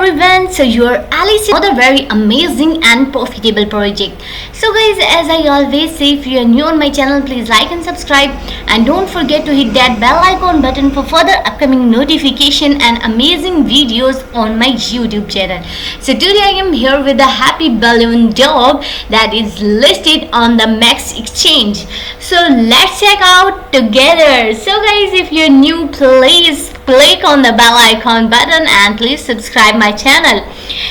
everyone. So you're Alice, another very amazing and profitable project. So guys, as I always say, if you are new on my channel, please like and subscribe, and don't forget to hit that bell icon button for further upcoming notification and amazing videos on my YouTube channel. So today I am here with the Happy Balloon dog that is listed on the Max Exchange. So let's check out together. So guys, if you're new, please click on the bell icon button and please subscribe my channel.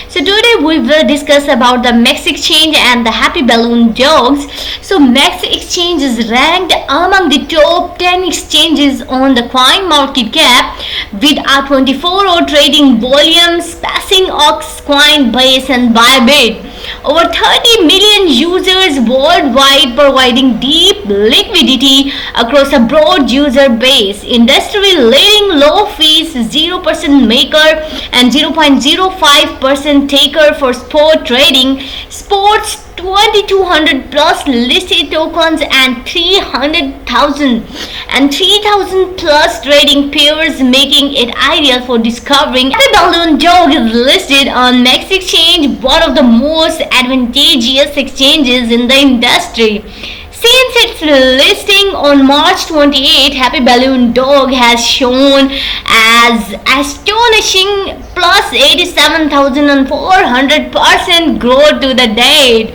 So today we will discuss about the Max Exchange and the Happy Balloon dogs. So Max Exchange is ranked among the top 10 exchanges on the Coin Market Cap with a 24-hour trading volume passing Ox, Coinbase and Bybit. Over 30 million users worldwide, providing deep liquidity across a broad user base. Industry leading low fees, 0% maker and 0.05% taker for spot trading. Sports 2200 plus listed tokens and 300,000 and 3000 plus trading pairs, making it ideal for discovering. Happy Balloon dog is listed on Max Exchange, one of the most advantageous exchanges in the industry. Since its listing on March 28, Happy Balloon dog has shown as astonishing plus 87,400% growth to the date.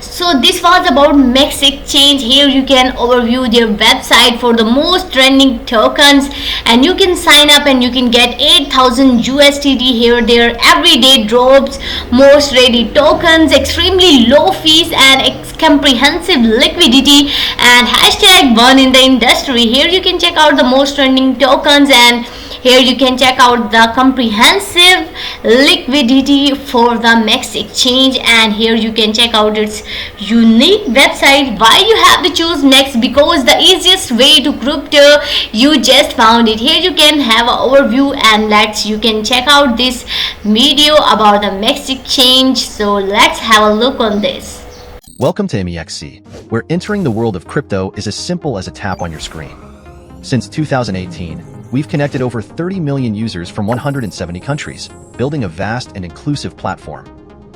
So this was about Max Exchange. Here you can overview their website for the most trending tokens, and you can sign up and you can get 8,000 USDT here. Their everyday drops, most traded tokens, extremely low fees and comprehensive liquidity, and hashtag one in the industry. Here you can check out the most trending tokens, and here you can check out the comprehensive liquidity for the Max Exchange, and here you can check out its unique website. Why you have to choose Max? Because the easiest way to crypto, you just found it. Here you can have an overview, and you can check out this video about the Max Exchange. So let's have a look on this. Welcome to MEXC, where entering the world of crypto is as simple as a tap on your screen. Since 2018, we've connected over 30 million users from 170 countries, building a vast and inclusive platform.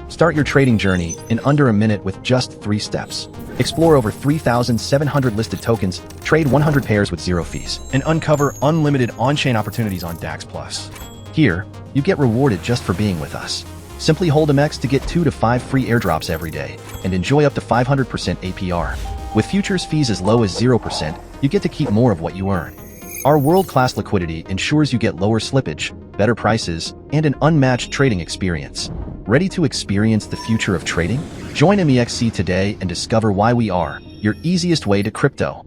Start your trading journey in under a minute with just 3 steps. Explore over 3,700 listed tokens, trade 100 pairs with 0 fees, and uncover unlimited on-chain opportunities on DAX+. Here, you get rewarded just for being with us. Simply hold a MEX to get 2 to 5 free airdrops every day and enjoy up to 500% APR. With futures fees as low as 0%, you get to keep more of what you earn. Our world-class liquidity ensures you get lower slippage, better prices, and an unmatched trading experience. Ready to experience the future of trading? Join MEXC today and discover why we are your easiest way to crypto.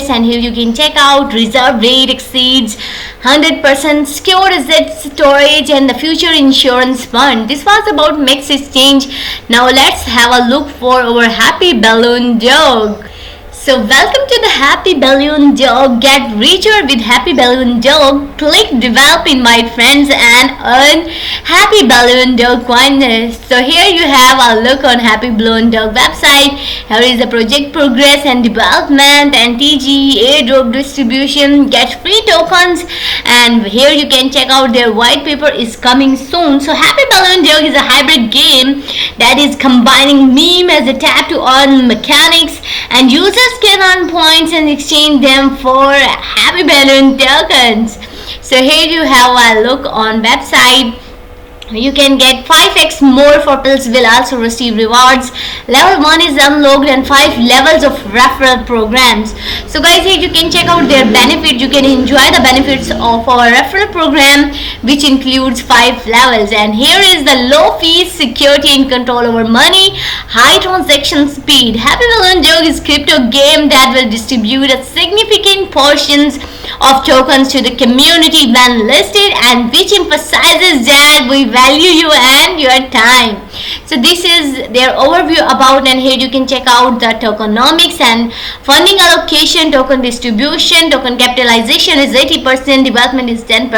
And here you can check out reserve rate exceeds 100%, secure asset storage, and the future insurance fund. This was about Max Exchange. Now let's have a look for our Happy Balloon dog. So welcome to the Happy Balloon dog. Get richer with Happy Balloon dog. Click develop invite friends and earn Happy Balloon dog coins. So here you have a look on Happy Balloon dog website. Here is the project progress and development and TG airdrop distribution. Get free tokens, and here you can check out their white paper is coming soon. So Happy Balloon dog is a hybrid game that is combining meme as a tap to earn mechanics, and users can earn points and exchange them for Happy Balloon tokens. So here you have a look on website. You can get 5x more for pills, will also receive rewards. Level 1 is unlocked and 5 levels of referral programs. So guys, here you can check out their benefits. You can enjoy the benefits of our referral program, which includes 5 levels. And here is the low fees, security and control over money, high transaction speed. Happy Balloon dog is crypto game that will distribute a significant portions of tokens to the community when listed, and which emphasizes that we value you and your time. So this is their overview about, and here you can check out the tokenomics and funding allocation, token distribution, token capitalization is 80%, development is 10%,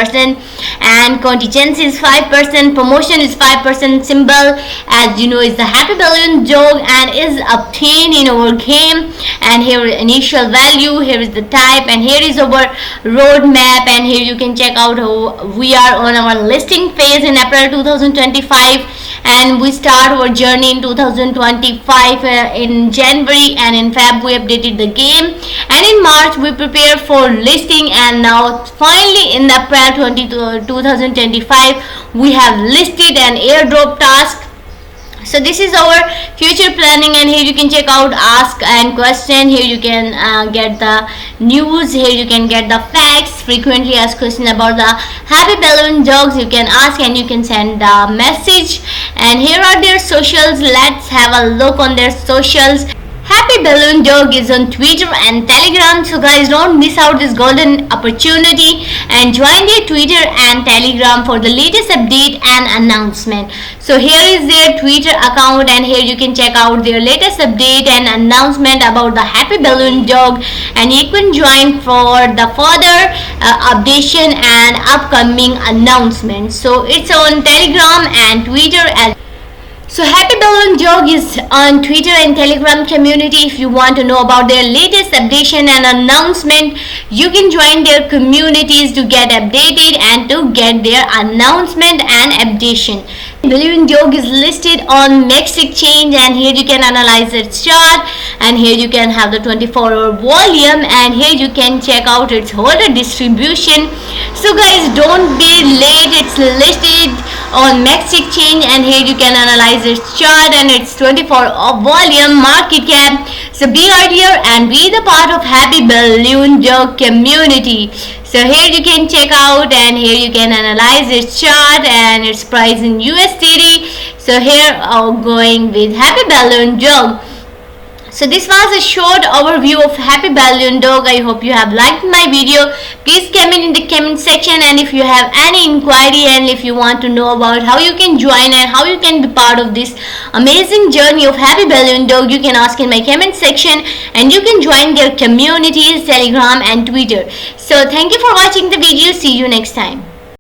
and contingency is 5%, promotion is 5%, symbol as you know is the happy balloon dog and is obtained in our game. And here initial value, here is the type, and here is our roadmap, and here you can check out how we are on our listing phase in April 2025, and we start our journey in 2025 in January, and in Feb we updated the game, and in March we prepare for listing, and now finally in April 2025 we have listed an airdrop task. So this is our future planning, and here you can check out ask and question. Here you can get the news, here you can get the facts, frequently asked question about the happy balloon dogs. You can ask and you can send the message, and here are their socials. Let's have a look on their socials. Happy Balloon Dog is on Twitter and Telegram, so guys don't miss out this golden opportunity and join their Twitter and Telegram for the latest update and announcement. So here is their Twitter account, and here you can check out their latest update and announcement about the Happy Balloon Dog, and you can join for the further updation and upcoming announcements. So it's on Telegram and Twitter as so Happy Balloon Dog is on Twitter and Telegram community. If you want to know about their latest updation and announcement, you can join their communities to get updated and to get their announcement and updation. Balloon Dog is listed on Next Exchange, and here you can analyze its chart, and here you can have the 24-hour volume, and here you can check out its holder distribution. So guys don't be late, it's listed on Next Exchange, and here you can analyze its chart and its 24-hour volume, market cap. So be out here and be the part of Happy Balloon Dog community. So here you can check out, and here you can analyze its chart and its price in USD. So here going with Happy Balloon Dog. So this was a short overview of Happy Balloon Dog. I hope you have liked my video. Please comment in the comment section, and if you have any inquiry and if you want to know about how you can join and how you can be part of this amazing journey of Happy Balloon Dog, you can ask in my comment section, and you can join their communities, Telegram and Twitter. So thank you for watching the video. See you next time.